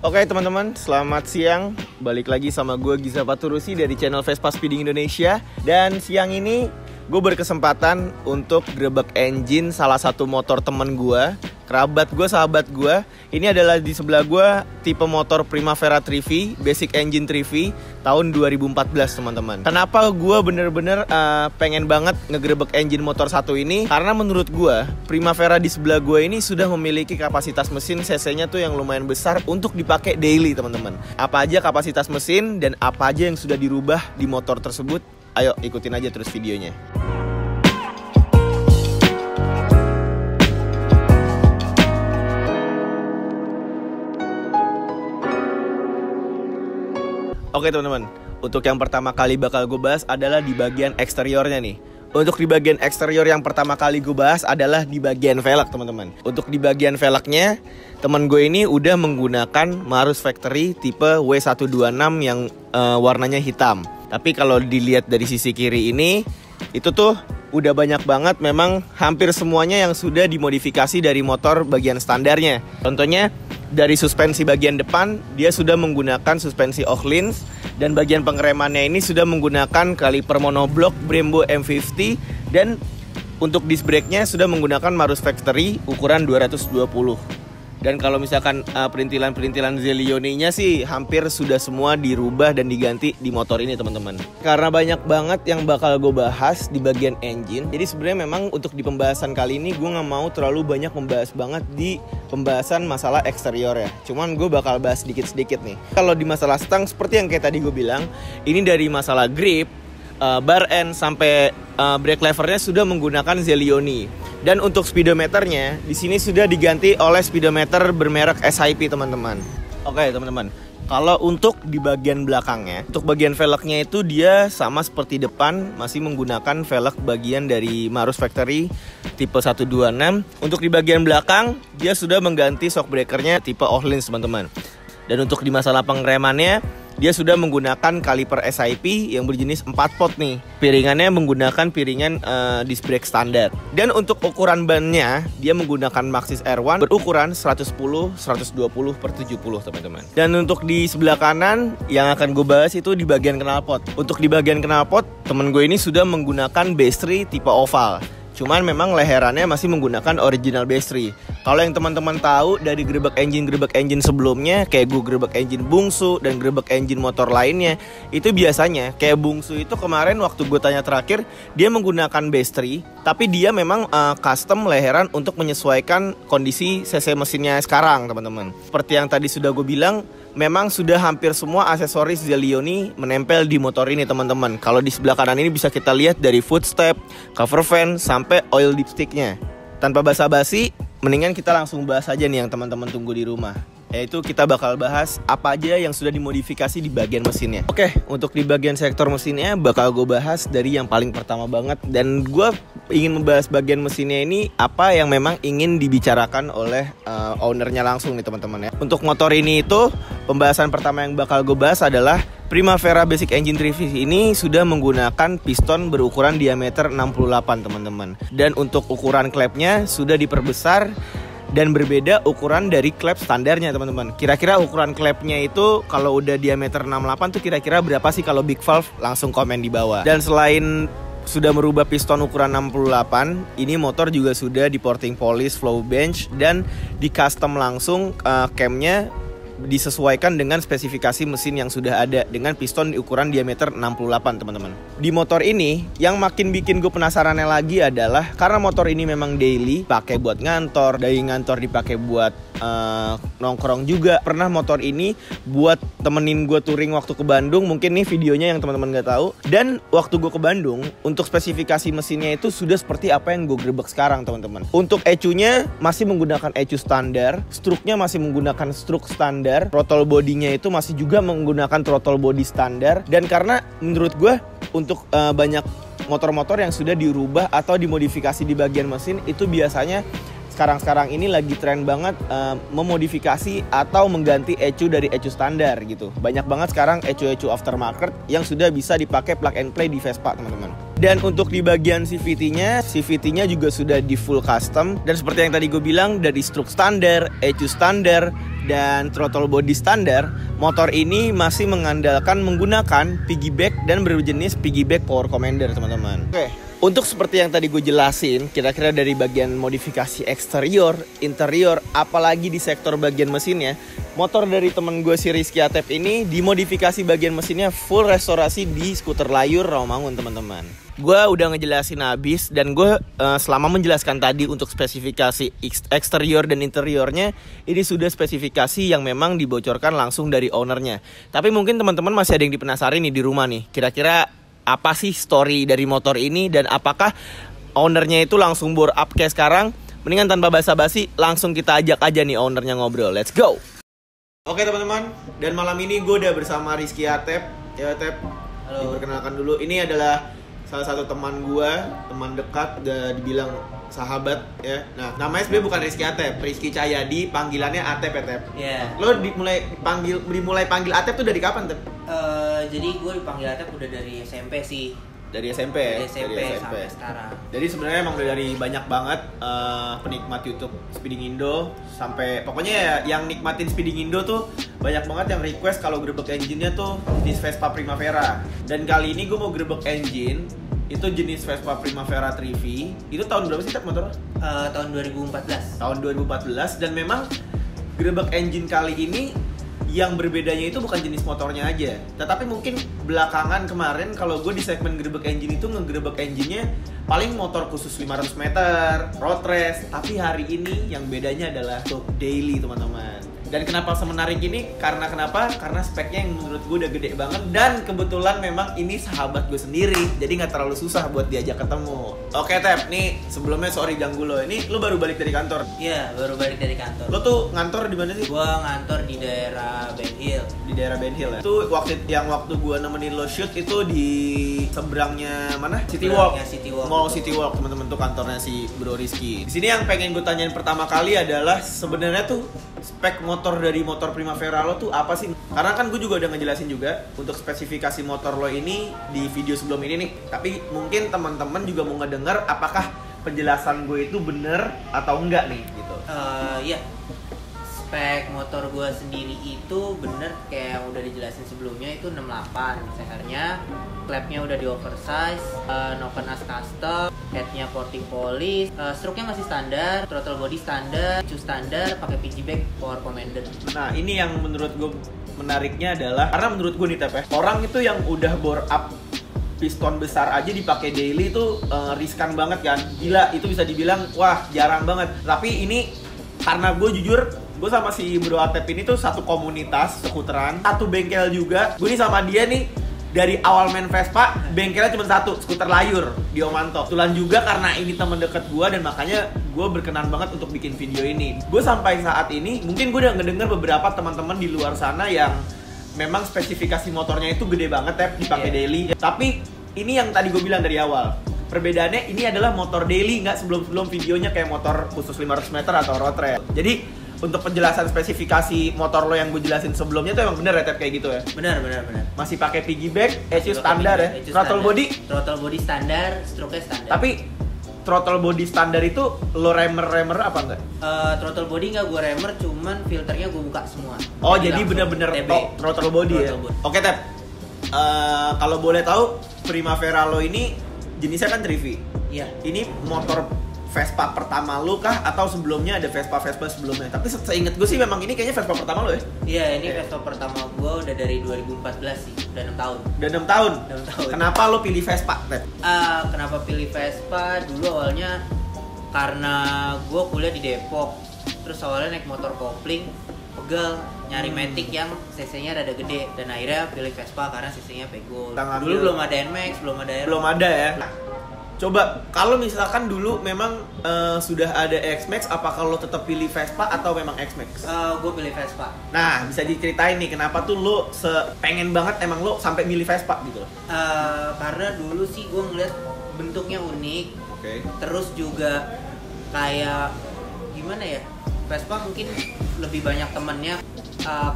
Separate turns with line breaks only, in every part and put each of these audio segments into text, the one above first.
Oke teman-teman, selamat siang. Balik lagi sama gue Giza Paturusi dari channel Vespa Speeding Indonesia. Dan siang ini gue berkesempatan untuk grebek engine salah satu motor temen gue, kerabat gue, sahabat gue. Ini adalah di sebelah gue tipe motor Primavera 3V, Basic Engine 3V tahun 2014 teman-teman. Kenapa gue bener-bener pengen banget ngegrebek engine motor satu ini? Karena menurut gue Primavera di sebelah gue ini sudah memiliki kapasitas mesin cc-nya tuh yang lumayan besar untuk dipakai daily teman-teman. Apa aja kapasitas mesin dan apa aja yang sudah dirubah di motor tersebut? Ayo ikutin aja terus videonya. Oke teman-teman, untuk yang pertama kali bakal gue bahas adalah di bagian eksteriornya nih. Untuk di bagian eksterior yang pertama kali gue bahas adalah di bagian velg teman-teman. Untuk di bagian velgnya, teman gue ini udah menggunakan Marus Factory tipe W126 yang warnanya hitam. Tapi kalau dilihat dari sisi kiri ini, itu tuh udah banyak banget memang hampir semuanya yang sudah dimodifikasi dari motor bagian standarnya. Contohnya dari suspensi bagian depan dia sudah menggunakan suspensi Öhlins, dan bagian pengeremannya ini sudah menggunakan kaliper monoblock Brembo M50, dan untuk disc brake-nya sudah menggunakan Marus Factory ukuran 220. Dan kalau misalkan perintilan-perintilan Zelioni-nya sih hampir sudah semua dirubah dan diganti di motor ini teman-teman. Karena banyak banget yang bakal gue bahas di bagian engine, jadi sebenarnya memang untuk di pembahasan kali ini gue nggak mau terlalu banyak membahas banget di pembahasan masalah eksterior ya. Cuman gue bakal bahas sedikit-sedikit nih. Kalau di masalah stang seperti yang kayak tadi gue bilang, ini dari masalah grip, bar end sampai brake levernya sudah menggunakan Zelioni. Dan untuk speedometernya di sini sudah diganti oleh speedometer bermerek SIP teman-teman. Oke teman-teman, kalau untuk di bagian belakangnya, untuk bagian velgnya itu dia sama seperti depan, masih menggunakan velg bagian dari Marus Factory tipe 126. Untuk di bagian belakang dia sudah mengganti shock breakernya tipe Öhlins teman-teman. Dan untuk di masalah pengeremannya, dia sudah menggunakan kaliper SIP yang berjenis 4 pot nih. Piringannya menggunakan piringan disc brake standar. Dan untuk ukuran bannya, dia menggunakan Maxxis R1 berukuran 110/120/70 teman-teman. Dan untuk di sebelah kanan yang akan gue bahas itu di bagian knalpot. Untuk di bagian knalpot, temen gue ini sudah menggunakan base tipe oval. Cuman memang leherannya masih menggunakan original base. Kalau yang teman-teman tahu dari grebek engine sebelumnya, kayak gue grebek engine Bungsu dan grebek engine motor lainnya, itu biasanya kayak Bungsu itu kemarin waktu gue tanya terakhir, dia menggunakan base, tapi dia memang custom leheran untuk menyesuaikan kondisi cc mesinnya sekarang teman-teman. Seperti yang tadi sudah gue bilang, memang sudah hampir semua aksesoris Zelioni menempel di motor ini teman-teman. Kalau di sebelah kanan ini bisa kita lihat dari footstep, cover fan, sampai oil dipsticknya. Tanpa basa-basi, mendingan kita langsung bahas aja nih yang teman-teman tunggu di rumah. Yaitu kita bakal bahas apa aja yang sudah dimodifikasi di bagian mesinnya. Oke, untuk di bagian sektor mesinnya bakal gue bahas dari yang paling pertama banget. Dan gue ingin membahas bagian mesinnya ini apa yang memang ingin dibicarakan oleh ownernya langsung nih teman-teman ya. Untuk motor ini itu pembahasan pertama yang bakal gue bahas adalah Primavera Basic Engine 3V ini sudah menggunakan piston berukuran diameter 68 teman-teman. Dan untuk ukuran klepnya sudah diperbesar dan berbeda ukuran dari klep standarnya teman-teman. Kira-kira ukuran klepnya itu kalau udah diameter 68 tuh kira-kira berapa sih kalau big valve? Langsung komen di bawah. Dan selain sudah merubah piston ukuran 68, ini motor juga sudah di porting polish flow bench dan di custom langsung camnya disesuaikan dengan spesifikasi mesin yang sudah ada dengan piston di ukuran diameter 68 teman-teman. Di motor ini yang makin bikin gue penasarannya lagi adalah karena motor ini memang daily, pakai buat ngantor, dari ngantor dipakai buat nongkrong juga. Pernah motor ini buat temenin gue touring waktu ke Bandung, mungkin nih videonya yang teman-teman gak tahu. Dan waktu gue ke Bandung, untuk spesifikasi mesinnya itu sudah seperti apa yang gue grebek sekarang teman-teman. Untuk ECU-nya masih menggunakan ECU standar, struknya masih menggunakan struk standar, throttle bodinya itu masih juga menggunakan throttle body standar. Dan karena menurut gue untuk banyak motor-motor yang sudah dirubah atau dimodifikasi di bagian mesin itu biasanya sekarang-sekarang ini lagi tren banget memodifikasi atau mengganti ECU dari ECU standar gitu. Banyak banget sekarang ECU aftermarket yang sudah bisa dipakai plug and play di Vespa teman-teman. Dan untuk di bagian CVT-nya juga sudah di full custom. Dan seperti yang tadi gue bilang, dari struk standar, ECU standar, dan throttle body standar, motor ini masih mengandalkan menggunakan piggyback dan berjenis piggyback power commander, teman-teman. Oke, untuk seperti yang tadi gue jelasin, kira-kira dari bagian modifikasi eksterior, interior, apalagi di sektor bagian mesinnya, motor dari temen gue si Rizky Atep ini dimodifikasi bagian mesinnya full restorasi di skuter Layur Rawamangun, teman-teman. Gue udah ngejelasin habis dan gue selama menjelaskan tadi untuk spesifikasi eksterior dan interiornya, ini sudah spesifikasi yang memang dibocorkan langsung dari ownernya. Tapi mungkin teman-teman masih ada yang dipenasarin nih di rumah nih, kira-kira apa sih story dari motor ini dan apakah ownernya itu langsung bore up kayak sekarang? Mendingan tanpa basa-basi langsung kita ajak aja nih ownernya ngobrol. Let's go! Oke teman-teman, dan malam ini gue udah bersama Rizky Atep. Ya Atep, diperkenalkan dulu. Ini adalah salah satu teman gue, teman dekat, udah dibilang sahabat ya. Nah, namanya sebenarnya bukan Rizky Atep, Rizky Cahyadi, panggilannya Atep ya Tep.
Iya.
Lo dimulai panggil Atep tuh dari kapan Tep?
Jadi gue dipanggil Atep udah dari SMP sih.
Dari SMP
Dari SMP sampai sekarang.
Jadi sebenarnya emang udah dari banyak banget penikmat YouTube Speeding Indo sampai pokoknya ya yang nikmatin Speeding Indo tuh banyak banget yang request kalau grebek engine-nya tuh jenis Vespa Primavera. Dan kali ini gue mau grebek engine itu jenis Vespa Primavera 3V. Itu tahun berapa sih Tep motor?
Tahun 2014.
Tahun 2014 dan memang grebek engine kali ini yang berbedanya itu bukan jenis motornya aja, tetapi mungkin belakangan kemarin kalau gue di segmen grebek engine itu ngegerebek engine-nya paling motor khusus 500 meter, road race. Tapi hari ini yang bedanya adalah untuk daily, teman-teman. Dan kenapa semenarik ini? Karena kenapa? Karena speknya yang menurut gue udah gede banget. Dan kebetulan memang ini sahabat gue sendiri, jadi nggak terlalu susah buat diajak ketemu. Oke Tep, nih sebelumnya sorry ganggu lo. Ini lo baru balik dari kantor?
Iya, baru balik dari kantor.
Lo tuh ngantor di mana sih?
Gue ngantor di daerah Ben Hill.
Di daerah Ben Hill ya? Itu waktu gue nemenin lo shoot itu di seberangnya mana? City Walk.
City Walk.
Mall City Walk, teman-teman, tuh kantornya si Bro Rizky. Di sini yang pengen gue tanyain pertama kali adalah sebenarnya tuh spek motor dari motor Primavera lo tuh apa sih? Karena kan gue juga udah ngejelasin juga untuk spesifikasi motor lo ini di video sebelum ini nih. Tapi mungkin teman-teman juga mau ngedenger apakah penjelasan gue itu bener atau enggak nih gitu.
Iya. Spek motor gue sendiri itu bener kayak yang udah dijelasin sebelumnya, itu 68 CR-nya, klepnya udah di oversize, noken as custom, headnya porting polish, stroke-nya masih standar, throttle body standar, cuy standar, pakai piggyback power commander.
Nah ini yang menurut gue menariknya adalah karena menurut gue nih Tep, orang itu yang udah bore up piston besar aja dipakai daily itu riskan banget kan, gila itu bisa dibilang wah jarang banget. Tapi ini karena gue jujur, gue sama si Bro Atep ini tuh satu komunitas skuteran, satu bengkel juga. Gue nih sama dia nih dari awal main Vespa, bengkelnya cuma satu, skuter Layur di Omanto. Kebetulan juga karena ini teman dekat gue dan makanya gue berkenan banget untuk bikin video ini. Gue sampai saat ini, mungkin gue udah ngedenger beberapa teman-teman di luar sana yang memang spesifikasi motornya itu gede banget Tep, dipakai daily. Tapi ini yang tadi gue bilang dari awal, perbedaannya ini adalah motor daily, nggak sebelum-sebelum videonya kayak motor khusus 500 meter atau road trail. Jadi untuk penjelasan spesifikasi motor lo yang gue jelasin sebelumnya tuh emang bener ya Tep kayak gitu ya?
Benar.
Masih pakai piggyback, ECU standar ya? Throttle
body standar, stroke-nya standar.
Tapi throttle body standar itu lo remer apa enggak?
Throttle body nggak gue remer, cuman filternya gue buka semua.
Oh jadi bener-bener throttle body ya? Oke Tep, kalau boleh tahu Primavera lo ini jenisnya kan 3V.
Iya. Ini
motor Vespa pertama lo kah atau sebelumnya ada Vespa sebelumnya? Tapi seinget gue sih memang ini kayaknya Vespa pertama lo ya?
Iya, ini Vespa pertama gue udah dari 2014 sih, udah 6 tahun.
Udah 6 tahun?
6 tahun.
Kenapa lo pilih Vespa, Tep?
Kenapa pilih Vespa? Dulu awalnya karena gue kuliah di Depok. Terus awalnya naik motor kopling, pegel, nyari Matic yang cc-nya rada gede. Dan akhirnya pilih Vespa karena cc-nya pegol. Dulu belum ada NMAX, belum ada Aero.
Belum ada ya? Coba, kalau misalkan dulu memang sudah ada X-Max, apakah lo tetap pilih Vespa atau memang X-Max?
Gue pilih Vespa.
Nah, bisa diceritain nih kenapa tuh lo pengen banget emang lo sampai milih Vespa gitu?
Karena dulu sih gue ngeliat bentuknya unik.
Okay.
Terus juga kayak gimana ya? Vespa mungkin lebih banyak temennya,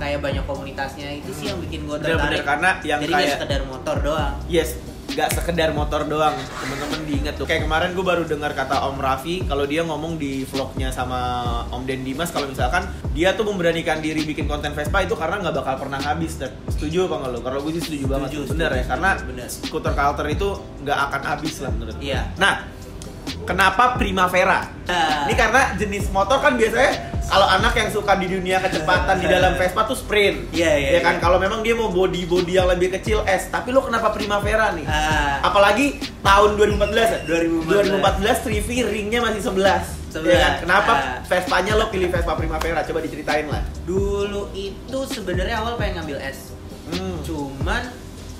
kayak banyak komunitasnya, itu sih yang bikin gue tertarik.
Bener-bener karena yang
jadi
kayak
gak sekedar motor doang.
Yes. nggak sekedar motor doang, temen-temen diinget tuh. Kayak kemarin gue baru dengar kata Om Raffi kalau dia ngomong di vlognya sama Om Den Dimas, kalau misalkan dia tuh memberanikan diri bikin konten Vespa itu karena nggak bakal pernah habis. Setuju apa nggak lo? Kalau gue sih setuju banget. Bener ya, karena skuter Culter itu nggak akan habis lah menurut gue.
Iya.
Nah, kenapa Primavera? Ini karena jenis motor kan biasanya kalau anak yang suka di dunia kecepatan di dalam Vespa tuh sprint.
Iya.
Ya kan, kalau memang dia mau body yang lebih kecil S. Tapi lo kenapa Primavera nih? Apalagi tahun 2014 ya? 2014 Trivi ringnya masih 11. Ya kan? Kenapa Vespanya lo pilih Vespa Primavera? Coba diceritain lah.
Dulu itu sebenarnya awal pengen ngambil S. Cuman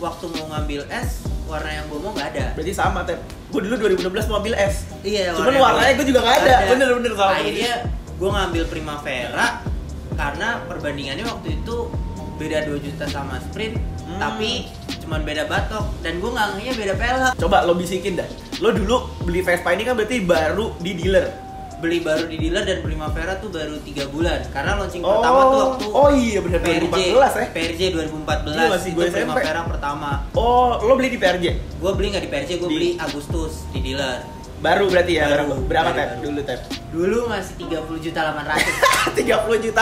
waktu mau ngambil S, warna yang gue mau nggak ada.
Berarti sama, Tep. Gue dulu 2016 mau ambil S.
Iya.
Cuman warnanya gue juga nggak ada. Bener-bener sama.
Akhirnya gue ngambil Primavera karena perbandingannya waktu itu beda 2 juta sama Sprint, tapi cuman beda batok dan gue nggak ngehnya beda pelek.
Coba lo bisikin dah. Lo dulu beli Vespa ini kan berarti baru di dealer.
Beli baru di dealer dan Primavera tuh baru 3 bulan karena launching pertama tuh waktu
iya bener, 2014 ya.
PRJ 2014
iya, masih
itu Primavera pertama.
Oh, lo beli di PRJ?
Gue beli nggak di PRJ, gue beli Agustus di dealer.
Baru berarti ya? Baru. Berapa Tep? Dulu Tep?
Dulu masih 30.800.000.
30.800.000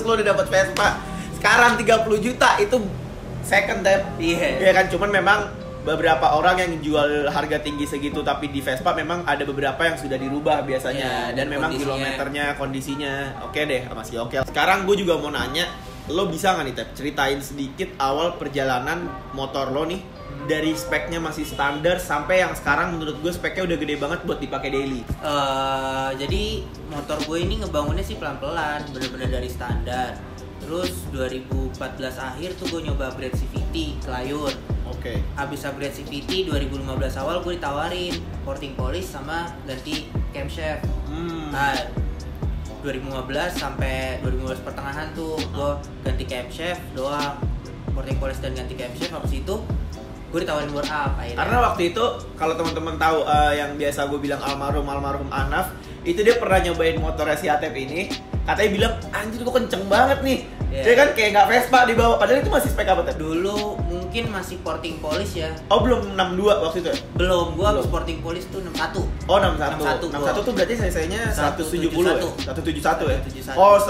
lo udah dapat Vespa. Sekarang 30 juta itu second Tep.
Iya.
Ya kan, cuman memang beberapa orang yang jual harga tinggi segitu tapi di Vespa memang ada beberapa yang sudah dirubah biasanya, dan memang kilometernya, kondisinya oke deh, masih oke. Sekarang gue juga mau nanya, lo bisa nggak nih Tep ceritain sedikit awal perjalanan motor lo nih dari speknya masih standar sampai yang sekarang menurut gue speknya udah gede banget buat dipakai daily.
Jadi motor gue ini ngebangunnya sih pelan-pelan, bener-bener dari standar. Terus 2014 akhir tuh gue nyoba upgrade CVT ke Layun.
Oke.
Abis upgrade CVT 2015 awal gue ditawarin porting polish sama ganti camshaft. Nah, 2015 sampai 2015 pertengahan tuh gue ganti camshaft doang, porting polish dan ganti camshaft. Habis itu gue ditawarin bore up akhirnya. Karena
waktu itu kalau teman-teman tahu yang biasa gue bilang almarhum Anaf, itu dia pernah nyobain motornya si Atep ini, katanya bilang anjir gue kenceng banget nih. Dia kan kayak nggak Vespa di bawah, padahal itu masih spek apa Tep?
Dulu mungkin masih porting polish ya.
Oh belum 62 waktu itu ya?
Belum, gue habis porting polish tuh 61.
Oh 61 tuh berarti saya 170 ya? 171 ya? Oh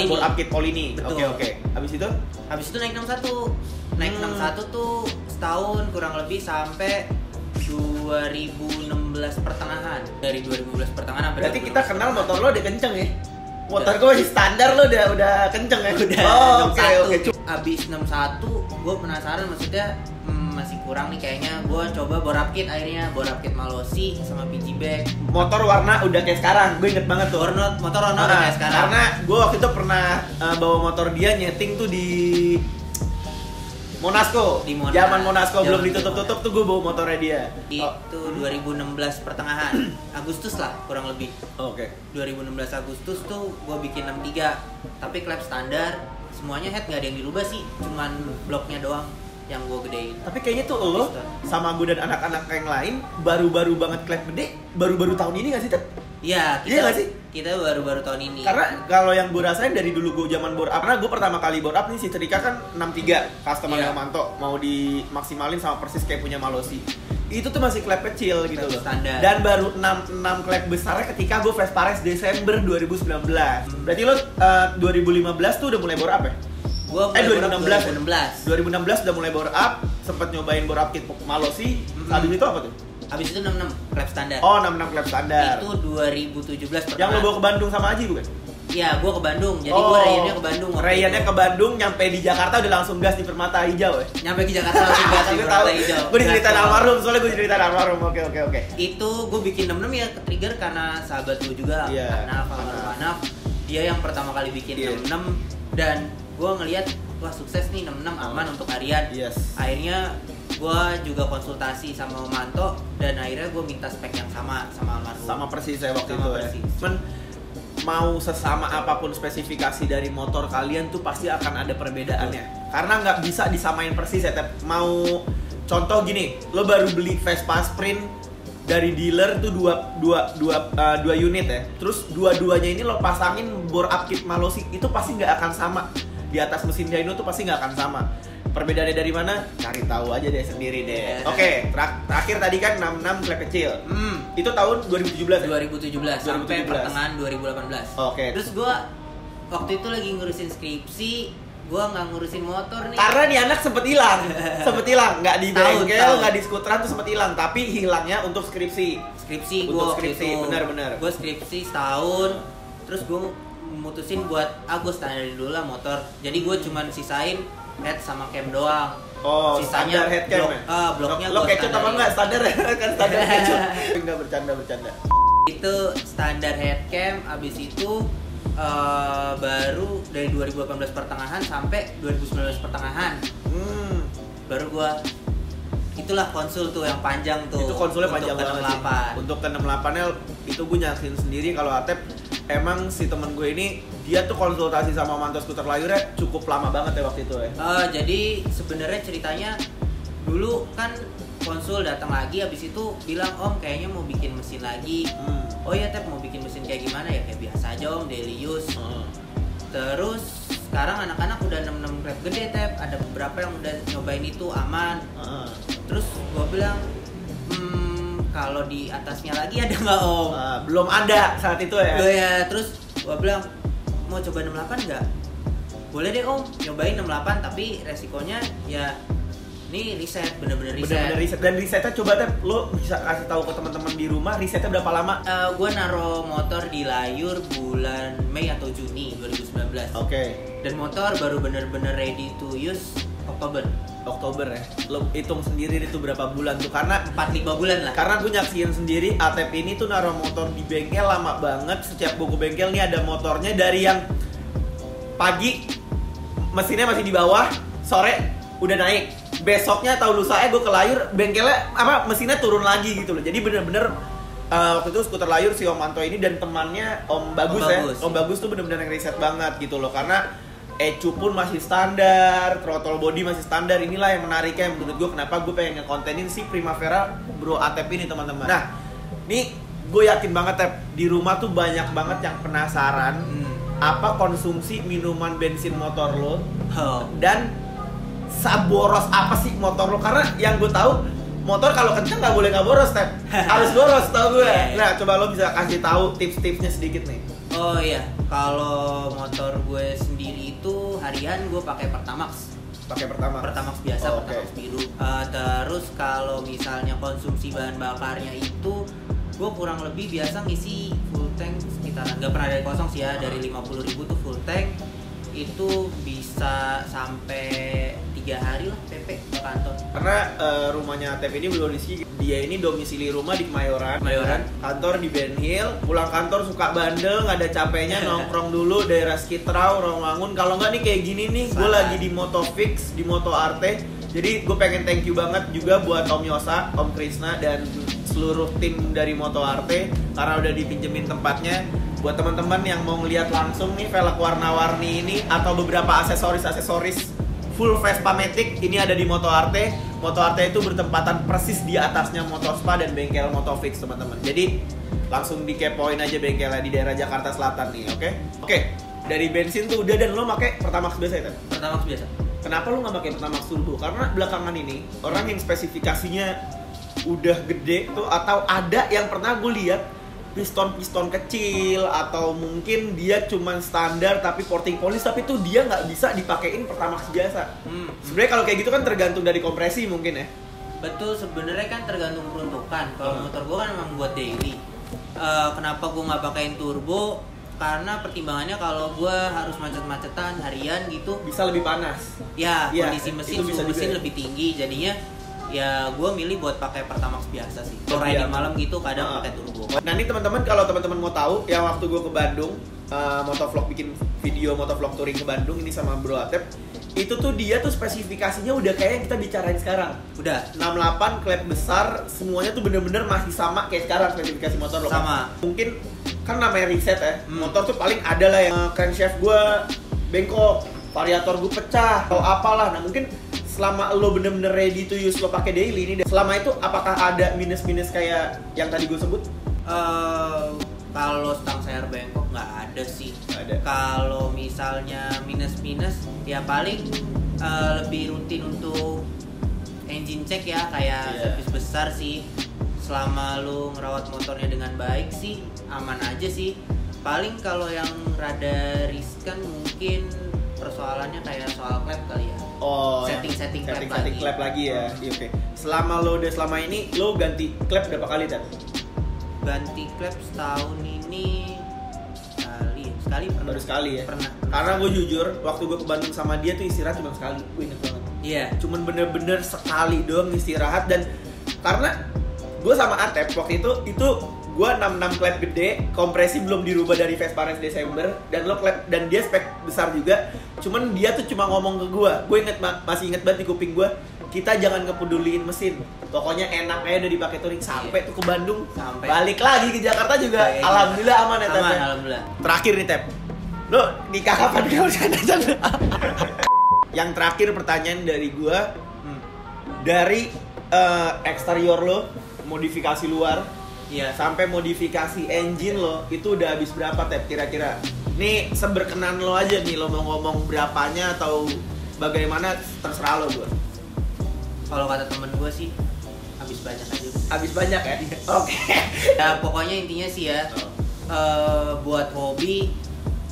bore up kit Polini. Oke. Habis itu
naik 61. Naik 61 tuh setahun kurang lebih sampai 2016 pertengahan. Dari 2016 pertengahan sampai
berarti kita kenal motor lo udah kenceng ya? Motor gue masih standar lo udah kenceng ya?
Udah.
Oke.
Abis 61 gue penasaran, maksudnya masih kurang nih kayaknya. Gue coba bore up kit, akhirnya bore up kit Malossi sama PG bag.
Motor warna udah kayak sekarang, gue inget banget tuh.
Motor warna udah kayak sekarang.
Karena gue waktu itu pernah bawa motor dia nyeting tuh di Monasco. Zaman Monasco belum ditutup-tutup tuh gue bawa motornya dia.
Itu 2016 pertengahan, Agustus lah kurang lebih.
Oke.
2016 Agustus tuh gue bikin 63, tapi klep standar, semuanya head nggak ada yang dirubah sih, cuman bloknya doang yang gue gedein.
Tapi kayaknya tuh lo sama gue dan anak-anak yang lain baru-baru banget klep gede, baru-baru tahun ini nggak sih Tep?
Iya, kita baru-baru tahun ini.
Karena kalau yang gue rasain dari dulu gue zaman bore up, karena gue pertama kali bore up nih si Cerika kan 63 customer Manto, mau dimaksimalin sama persis kayak punya Malossi. Itu tuh masih klep kecil gitu loh.
Standar.
Dan baru 6 klep besarnya ketika gue Vespa Race Desember 2019. Berarti lo 2015 tuh udah mulai bore up ya?
Gua 2016
udah mulai bore up, sempet nyobain bore up kit Malossi. Habis itu apa tuh?
Habis itu 66 klep standar.
Oh, 66 klep standar.
Itu 2017 pertengahan.
Yang lo bawa ke Bandung sama Aji bukan?
Iya, gua ke Bandung. Jadi gua Rayyannya ke Bandung.
Rayyannya ke Bandung, nyampe di Jakarta udah langsung gas di Permata Hijau ya?
Nyampe di Jakarta langsung gas di Permata Hijau.
Gue diceritain almarhum, soalnya gue diceritain almarhum. Oke.
Itu gue bikin 66 ya ke trigger karena sahabat gue juga, karena Anaf. Dia yang pertama kali bikin 66 dan gue ngelihat wah sukses nih 66 aman untuk harian. Akhirnya gue juga konsultasi sama Manto dan akhirnya gue minta spek yang sama almarhum.
Sama persis saya waktu itu
persis.
Ya. Mau sesama apapun spesifikasi dari motor kalian tuh pasti akan ada perbedaannya. Karena nggak bisa disamain persis ya. Mau contoh gini, lo baru beli Vespa Sprint dari dealer tuh dua unit ya. Terus dua-duanya ini lo pasangin bore up kit Malossi, itu pasti nggak akan sama. Di atas mesin dyno tuh pasti nggak akan sama. Perbedaannya dari mana? Cari tahu aja deh sendiri deh. Oke, terakhir tadi kan 66 klep kecil. Itu tahun 2017 ya?
2017 sampai pertengahan 2018.
Oke.
Terus gue waktu itu lagi ngurusin skripsi, gue nggak ngurusin motor nih.
Karena nih anak sempet hilang, nggak di bengkel, nggak di skuteran tuh sempet hilang, tapi hilangnya untuk skripsi. Benar-benar.
Gue skripsi setahun, terus gue mutusin buat gue standarin dulu lah motor. Jadi gue cuman sisain head sama cam doang.
Oh,
sisanya
standar head cam ya?
Bloknya
lo kecut apa enggak? Standar kan standar kecut. Enggak bercanda.
Itu standar head cam, abis itu baru dari 2018 pertengahan sampai 2019 pertengahan. Baru gua itulah konsul tuh yang panjang tuh.
Itu konsulnya panjang banget sih. Untuk ke 68-nya itu gue nyaksiin sendiri kalau Atep emang si temen gue ini dia tuh konsultasi sama Manto Skuter Layurnya cukup lama banget ya waktu itu ya.
Jadi sebenarnya ceritanya dulu kan konsul datang lagi, habis itu bilang Om kayaknya mau bikin mesin lagi. Oh iya Tep, mau bikin mesin kayak gimana ya? Kayak biasa aja Om, daily use. Terus sekarang anak-anak udah 66 klep gede Tep, ada beberapa yang udah nyobain itu aman. Terus gue bilang kalau di atasnya lagi ada nggak Om?
Belum ada saat itu ya.
Ya terus gue bilang mau coba 68 nggak? Boleh deh Om, nyobain 68 tapi resikonya ya ini riset, bener-bener riset.
Dan risetnya coba Tep, lo bisa kasih tahu ke teman-teman di rumah risetnya berapa lama?
Gue naro motor di Layur bulan Mei atau Juni 2019.
Oke.
Dan motor baru bener-bener ready to use
Oktober ya. Lo hitung sendiri itu berapa bulan tuh, karena
4-5 bulan lah.
Karena gue nyaksiin sendiri Atep ini tuh naruh motor di bengkel lama banget. Setiap gue ke bengkel nih ada motornya, dari yang pagi mesinnya masih di bawah, sore udah naik. Besoknya atau lusanya gue ke Layur, bengkelnya mesinnya turun lagi gitu loh. Jadi bener-bener waktu itu skuter Layur si Om Manto ini dan temannya Om Bagus ya. Om Bagus tuh bener-bener yang riset banget gitu loh, karena ECU pun masih standar, throttle body masih standar. Inilah yang menariknya menurut gue, kenapa gue pengen ngekontenin si Primavera Bro Atep ini teman-teman. Nah, nih gue yakin banget Tep, di rumah tuh banyak banget yang penasaran apa konsumsi minuman bensin motor lo dan saboros apa sih motor lo. Karena yang gue tahu motor kalau kenceng nggak boleh nggak boros Tep, harus boros tau gue. Nah coba lo bisa kasih tahu tips-tipsnya sedikit nih.
Oh iya, kalau motor gue sendiri itu harian gue pakai Pertamax. Pertamax biasa, Pertamax biru. Terus kalau misalnya konsumsi bahan bakarnya itu gue kurang lebih biasa ngisi full tank sekitaran, nggak pernah dari kosong sih ya, dari 50.000 tuh full tank itu bisa sampai 3 hari lah PP ke kantor.
Karena rumahnya Atep ini belum diisi, dia ini domisili rumah di Kemayoran, kantor di Ben Hill. Pulang kantor suka bandel, nggak ada capeknya nongkrong dulu daerah Skitrau, Rawamangun. Kalau nggak nih kayak gini nih, gue lagi di Motofix, di Moto Arte. Jadi gue pengen thank you banget juga buat Om Yosa, Om Krisna, dan seluruh tim dari Moto Arte karena udah dipinjemin tempatnya. Buat teman-teman yang mau ngeliat langsung nih velg warna-warni ini atau beberapa aksesoris full Vespa Matic, ini ada di Moto Arte. Moto Arte itu bertempatan persis di atasnya Motorspa dan bengkel Motofix teman-teman. Jadi langsung dikepoin aja bengkelnya di daerah Jakarta Selatan nih, oke? Oke, dari bensin tuh udah, dan lo pakai Pertamax biasa ya?
Pertamax biasa.
Kenapa lo nggak pakai Pertamax Turbo? Karena belakangan ini orang yang spesifikasinya udah gede tuh, atau ada yang pernah gue lihat piston kecil, atau mungkin dia cuman standar tapi porting polish, tapi tuh dia nggak bisa dipakein Pertamax biasa. Sebenarnya kalau kayak gitu kan tergantung dari kompresi mungkin ya.
Betul, sebenarnya kan tergantung peruntukan. Kalau motor gue kan memang buat daily. Kenapa gue nggak pakein turbo? Karena pertimbangannya kalau gue harus macet-macetan harian gitu
bisa lebih panas.
Ya, kondisi mesin, suhu mesin
ya?
lebih tinggi, jadinya ya gue milih buat pakai Pertamax biasa sih. Kalau riding malam gitu kadang pakai turbo.
Nah ini teman-teman, kalau teman-teman mau tahu, yang waktu gue ke Bandung, motovlog, bikin video motovlog touring ke Bandung ini sama Bro Atep, itu tuh dia tuh spesifikasinya udah kayak yang kita bicarain sekarang.
Udah
68 klep besar, semuanya tuh bener-bener masih sama kayak sekarang spesifikasi motor lo.
Sama.
Mungkin kan namanya riset ya, motor tuh paling ada lah yang crankshaft gue bengkok, variator gue pecah, atau apalah. Nah mungkin selama lo bener-bener ready to use, lo pakai daily ini, selama itu apakah ada minus-minus kayak yang tadi gue sebut?
Kalau stang sayur bengkok nggak ada sih. Kalau misalnya minus-minus ya paling lebih rutin untuk engine check ya, kayak servis besar sih. Selama lu ngerawat motornya dengan baik sih aman aja sih. Paling kalau yang rada riskan mungkin persoalannya kayak soal klep kali ya.
Oh,
setting
klep lagi ya. Iya, oke. Selama ini lo ganti klep berapa kali Tat?
Ganti klep setahun ini sekali pernah.
Baru sekali ya?
Pernah.
Karena gue jujur, waktu gue ke Bandung sama dia tuh istirahat cuma sekali. Gue inget banget.
Iya.
Cuman bener-bener sekali doang istirahat. Dan karena gue sama Atep waktu itu gue 66 klep gede, kompresi belum dirubah dari Vespa Race Desember, dan dia spek besar juga. Cuman dia tuh cuma ngomong ke gue masih inget banget di kuping gue, kita jangan ngepeduliin mesin, pokoknya enak aja udah dipakai touring sampai tuh ke Bandung, balik lagi ke Jakarta juga, alhamdulillah aman ya Tep.
Alhamdulillah.
Terakhir nih Tep, lo nikah kapan kau canda-canda? Yang terakhir pertanyaan dari gue, dari eksterior lo, modifikasi luar, sampai modifikasi engine lo, itu udah habis berapa Tep kira-kira? Nih seberkenan lo aja nih, lo mau ngomong berapanya atau bagaimana terserah lo gue.
Kalau kata temen gue sih habis banyak aja.
Habis banyak ya? Oke.
Ya pokoknya intinya sih ya, buat hobi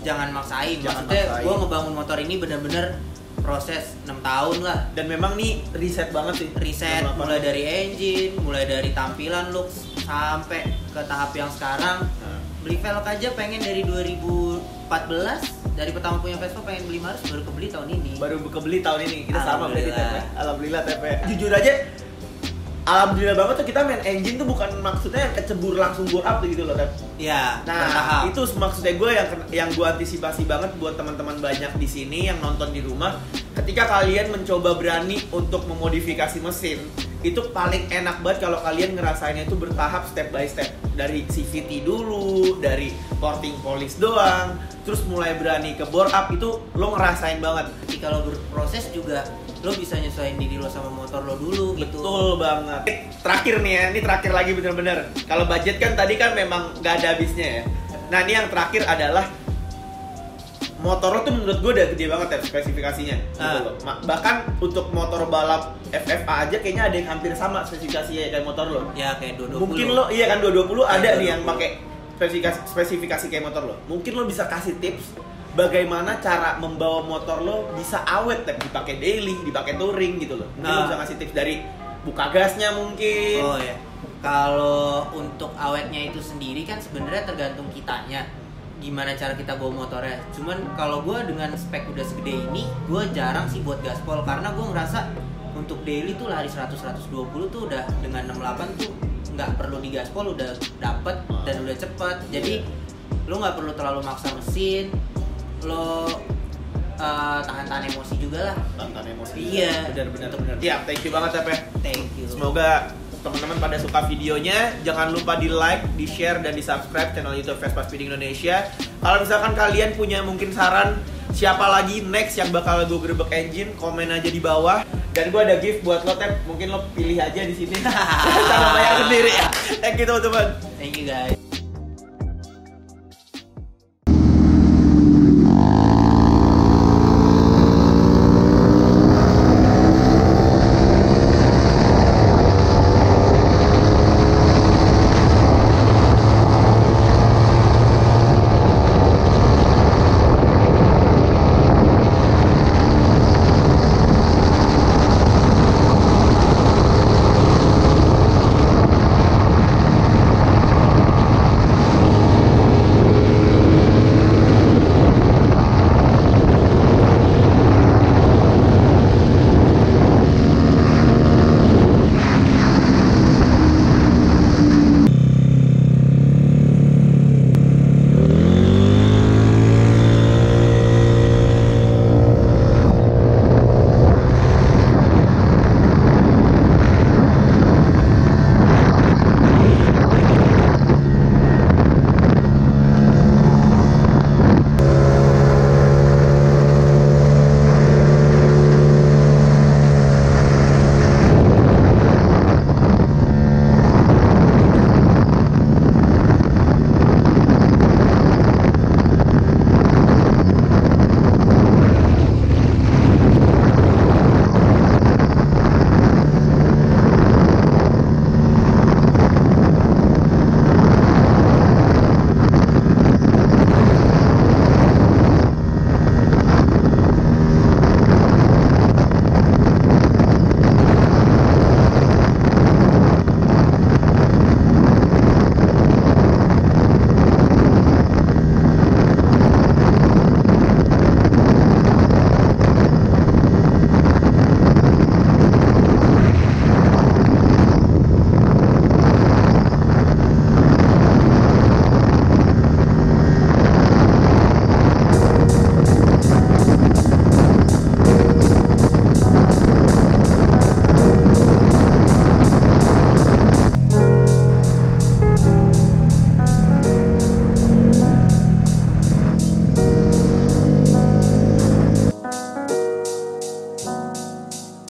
jangan maksain. Maksudnya gue ngebangun motor ini bener-bener proses 6 tahun lah. Dan
memang nih riset banget sih.
Riset mulai dari engine, mulai dari tampilan look sampai ke tahap yang sekarang. Beli velg aja pengen dari 2014. Dari pertama punya Vespa pengen beli Mars, baru kebeli tahun ini. Kita sama berarti Tep. Alhamdulillah Tep. Jujur aja, alhamdulillah banget tuh kita main engine tuh bukan maksudnya yang kecebur langsung bore up gitu loh Tep. Iya. Nah itu maksudnya gue yang gue antisipasi banget buat teman-teman banyak di sini yang nonton di rumah. Ketika kalian mencoba berani untuk memodifikasi mesin, itu paling enak banget kalau kalian ngerasainnya itu bertahap step by step. Dari CVT dulu, dari porting polish doang, terus mulai berani ke bore up, itu lo ngerasain banget. Ketika lo berproses juga lo bisa nyesuaiin diri lo sama motor lo dulu gitu. Betul banget. Terakhir nih ya, ini terakhir lagi bener-bener. Kalau budget kan tadi kan memang gak ada habisnya ya. Nah ini yang terakhir adalah motor lo tuh menurut gue udah gede banget ya spesifikasinya gitu loh. Bahkan untuk motor balap FFA aja kayaknya ada yang hampir sama spesifikasinya kayak motor lo. Ya kayak 220. Mungkin lo iya kan 220 ada nih yang pakai spesifikasi kayak motor lo. Mungkin lo bisa kasih tips bagaimana cara membawa motor lo bisa awet, dipakai daily, dipakai touring gitu loh. Mungkin lo bisa kasih tips dari buka gasnya mungkin. Oh ya. Kalau untuk awetnya itu sendiri kan sebenarnya tergantung kitanya. Gimana cara kita bawa motornya. Cuman kalau gue dengan spek udah segede ini, gue jarang sih buat gaspol karena gue ngerasa untuk daily tuh lari 100-120 tuh udah dengan 68 tuh nggak perlu digaspol udah dapet dan udah cepet. Jadi lo nggak perlu terlalu maksa mesin, lo tahan-tahan emosi juga lah. Tahan emosi. Iya. Benar. Ya, thank you banget ya. Thank you. Semoga teman-teman pada suka videonya. Jangan lupa di like, di share, dan di subscribe channel YouTube Vespa Speeding Indonesia. Kalau misalkan kalian punya mungkin saran siapa lagi next yang bakal gue gerebek engine, komen aja di bawah. Dan gue ada gift buat lo Tep, mungkin lo pilih aja di sini. Cara bayar sendiri ya. Thank you teman-teman. Thank you guys.